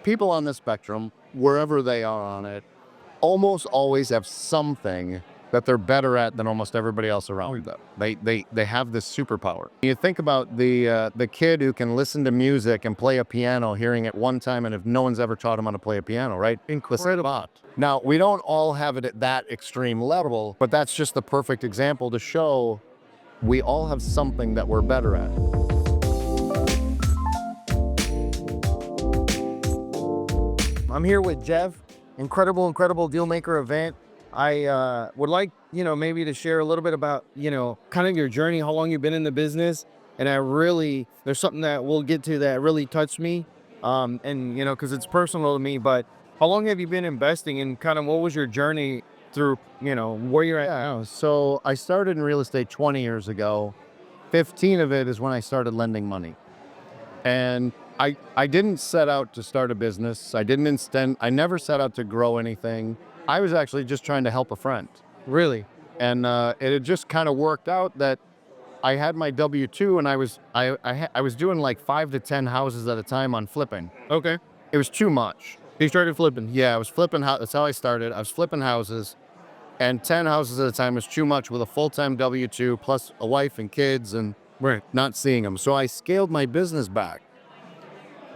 People on the spectrum, wherever they are on it, almost always have something that they're better at than almost everybody else around them. They have this superpower. You think about the kid who can listen to music and play a piano, hearing it one time, and if no one's ever taught him how to play a piano, right? Incredible. Now, we don't all have it at that extreme level, but that's just the perfect example to show we all have something that we're better at. I'm here with Jeff, incredible deal maker event. I would like, maybe to share a little bit about, kind of your journey, how long you've been in the business. And there's something that we'll get to that really touched me. Cause it's personal to me, but how long have you been investing and kind of what was your journey through, where you're at now? So I started in real estate 20 years ago. 15 of it is when I started lending money. And I didn't set out to start a business. I never set out to grow anything. I was actually just trying to help a friend. Really? And it had just kind of worked out that I had my W-2 and I was doing like 5 to 10 houses at a time on flipping. Okay. It was too much. You started flipping? Yeah, I was flipping. That's how I started. I was flipping houses, and 10 houses at a time was too much with a full-time W-2 plus a wife and kids and not seeing them. So I scaled my business back.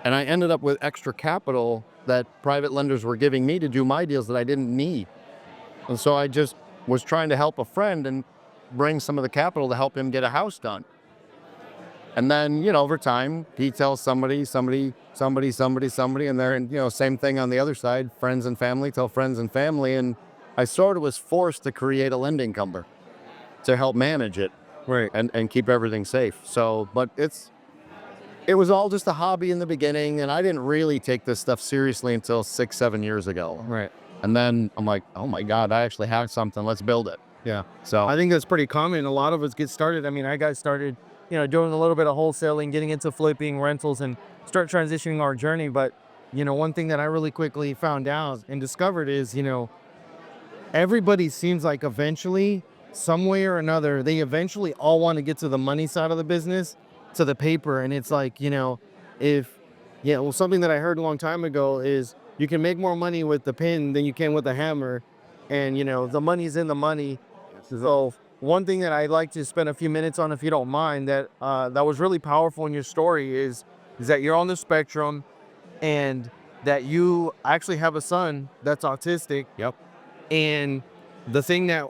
And I ended up with extra capital that private lenders were giving me to do my deals that I didn't need. And so I just was trying to help a friend and bring some of the capital to help him get a house done. And then, over time, he tells somebody, and they're, same thing on the other side, friends and family tell friends and family. And I sort of was forced to create a lending company to help manage it and keep everything safe. So, but it was all just a hobby in the beginning, and I didn't really take this stuff seriously until 6-7 years ago. Right. And then I'm like, oh my God, I actually have something. Let's build it. Yeah. So I think that's pretty common. A lot of us get started. I mean, I got started, doing a little bit of wholesaling, getting into flipping, rentals, and start transitioning our journey. But, one thing that I really quickly found out and discovered is, everybody seems like eventually, some way or another, they eventually all want to get to the money side of the business, to the paper. And it's like, something that I heard a long time ago is you can make more money with the pen than you can with the hammer. And, the money's in the money. So one thing that I'd like to spend a few minutes on, if you don't mind, that was really powerful in your story is that you're on the spectrum and that you actually have a son that's autistic. Yep. And the thing that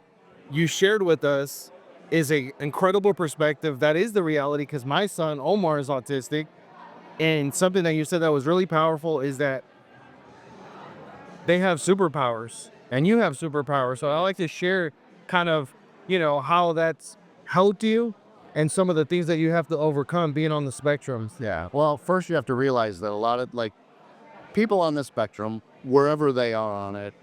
you shared with us is a incredible perspective. That is the reality, because my son, Omar, is autistic. And something that you said that was really powerful is that they have superpowers and you have superpowers. So I like to share kind of, how that's helped you and some of the things that you have to overcome being on the spectrum. Yeah. Well, first you have to realize that a lot of people on the spectrum, wherever they are on it,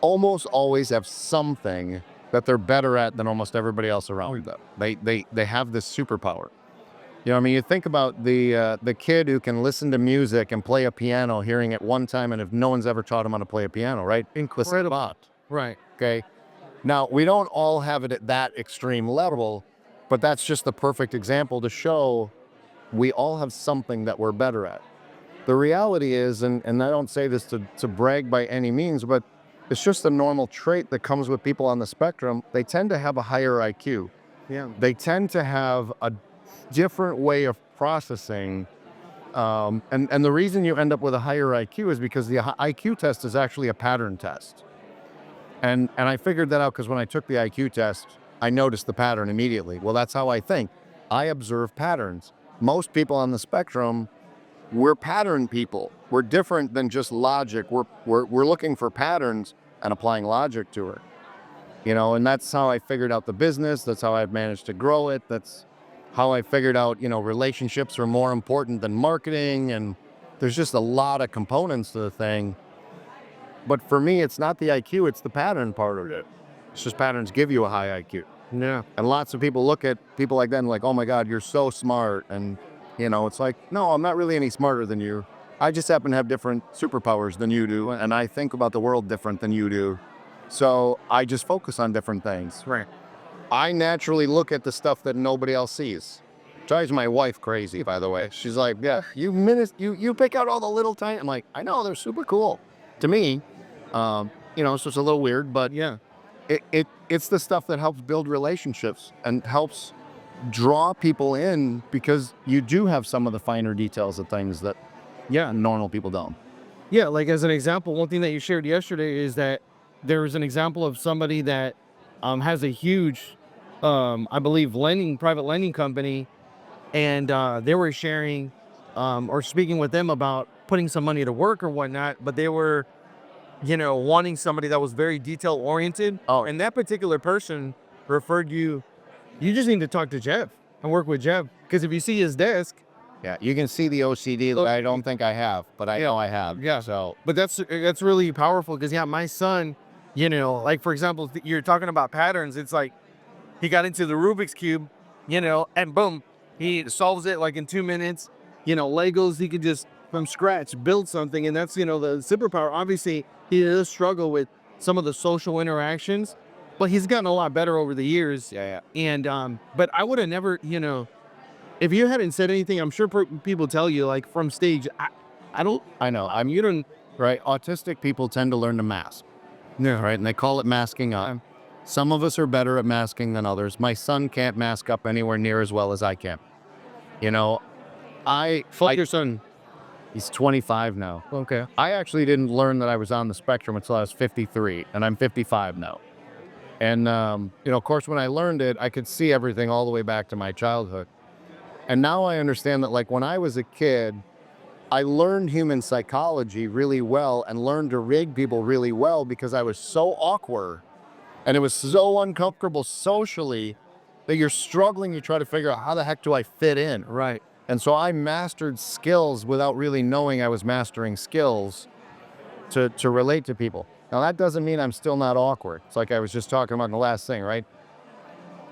almost always have something that they're better at than almost everybody else around them. They have this superpower. You think about the kid who can listen to music and play a piano, hearing it one time, and if no one's ever taught him how to play a piano, right? Incredible. Right. Okay. Now, we don't all have it at that extreme level, but that's just the perfect example to show we all have something that we're better at. The reality is, and I don't say this to brag by any means, but it's just a normal trait that comes with people on the spectrum. They tend to have a higher IQ. Yeah. They tend to have a different way of processing. And the reason you end up with a higher IQ is because the IQ test is actually a pattern test. And I figured that out because when I took the IQ test, I noticed the pattern immediately. Well, that's how I think. I observe patterns. Most people on the spectrum, we're pattern people. We're different than just logic. We're looking for patterns and applying logic to it. And that's how I figured out the business. That's how I've managed to grow it. That's how I figured out, relationships are more important than marketing. And there's just a lot of components to the thing. But for me, it's not the IQ, it's the pattern part of it. It's just patterns give you a high IQ. Yeah. And lots of people look at people like that and like, oh my God, you're so smart. And, it's like, no, I'm not really any smarter than you. I just happen to have different superpowers than you do. And I think about the world different than you do. So I just focus on different things. Right. I naturally look at the stuff that nobody else sees. Drives my wife crazy, by the way. She's like, yeah, you pick out all the little tiny. I'm like, I know, they're super cool to me. So it's a little weird, but Yeah. it's the stuff that helps build relationships and helps draw people in, because you do have some of the finer details of things that normal people don't. Yeah, like as an example, one thing that you shared yesterday is that there was an example of somebody that has a huge, I believe, private lending company, and they were sharing or speaking with them about putting some money to work or whatnot, but they were, wanting somebody that was very detail oriented. Oh, And that particular person referred you. You just need to talk to Jeff and work with Jeff, because if you see his desk, yeah, you can see the OCD that I don't think I have, but I know I have. yeah. So But that's really powerful, because my son, like for example, you're talking about patterns. It's like he got into the Rubik's cube, and boom, he solves it like in 2 minutes. Legos, he could just from scratch build something, and that's the superpower. Obviously, he does struggle with some of the social interactions, but he's gotten a lot better over the years. yeah. And but I would have never, if you hadn't said anything, I'm sure people tell you like from stage. I don't. I know. You don't. Right. Autistic people tend to learn to mask. Yeah. Right. And they call it masking up. Some of us are better at masking than others. My son can't mask up anywhere near as well as I can. You know, Your son. he's 25 now. Okay. I actually didn't learn that I was on the spectrum until I was 53, and I'm 55 now. And, of course, when I learned it, I could see everything all the way back to my childhood. And now I understand that, like, when I was a kid, I learned human psychology really well and learned to rig people really well because I was so awkward and it was so uncomfortable socially that you're struggling. You try to figure out, how the heck do I fit in? Right. And so I mastered skills without really knowing I was mastering skills to relate to people. Now, that doesn't mean I'm still not awkward. It's like I was just talking about in the last thing, right?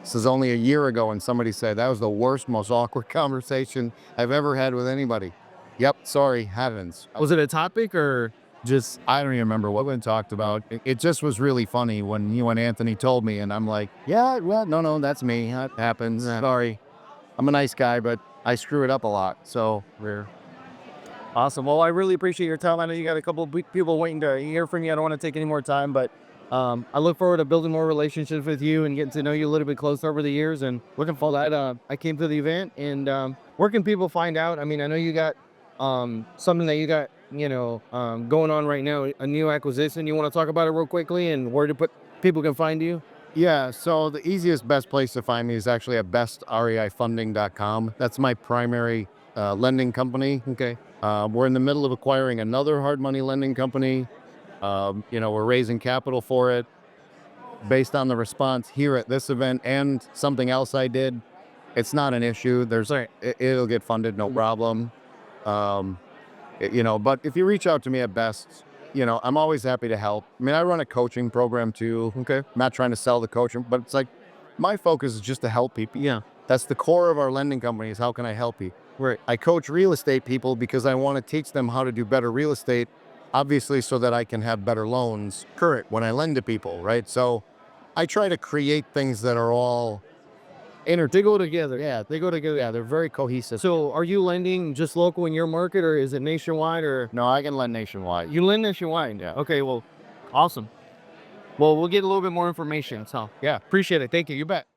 This is only a year ago, and somebody said that was the worst, most awkward conversation I've ever had with anybody. Yep, sorry, heavens. Was it a topic or just? I don't even remember what we talked about. It just was really funny when you and Anthony told me, and I'm like, yeah, well, no, that's me. That happens. Sorry. I'm a nice guy, but I screw it up a lot. So we're Awesome. Well, I really appreciate your time. I know you got a couple of people waiting to hear from you. I don't want to take any more time, but I look forward to building more relationships with you and getting to know you a little bit closer over the years. And looking forward to that. I came to the event, and where can people find out? I mean, I know you got something that you got, going on right now, a new acquisition. You want to talk about it real quickly and where to put people can find you? Yeah, so the easiest, best place to find me is actually at bestreifunding.com. That's my primary lending company. Okay. We're in the middle of acquiring another hard money lending company. We're raising capital for it based on the response here at this event and something else I did. It's not an issue. It'll get funded, no problem. But if you reach out to me at Best, I'm always happy to help. I mean, I run a coaching program too. Okay. I'm not trying to sell the coaching, but it's like my focus is just to help people. Yeah. That's the core of our lending company, is how can I help you? Right. I coach real estate people because I want to teach them how to do better real estate, obviously, so that I can have better loans when I lend to people, right? So I try to create things that are all They go together. yeah, they go together. Yeah, they're very cohesive. So are you lending just local in your market, or is it nationwide, or No, I can lend nationwide. you lend nationwide? Yeah. Okay, well, awesome. Well, we'll get a little bit more information. So Yeah. appreciate it. Thank you. You bet.